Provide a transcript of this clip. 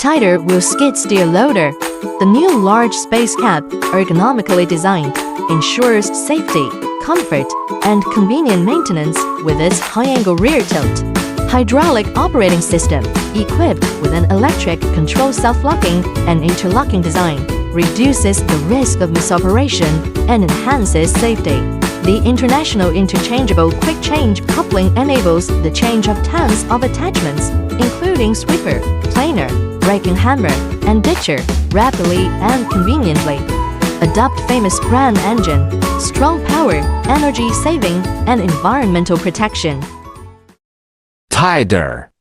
Tighter wheel skid steer loader. The new large space cab, ergonomically designed, ensures safety, comfort, and convenient maintenance with its high-angle rear tilt. Hydraulic operating system, equipped with an electric control self-locking and interlocking design, reduces the risk of misoperation and enhances safety. The international interchangeable quick change coupling enables the change of tons of attachments, including sweeper, planer, braking hammer, and ditcher, rapidly and conveniently. Adopt famous brand engine, strong power, energy saving, and environmental protection. TDER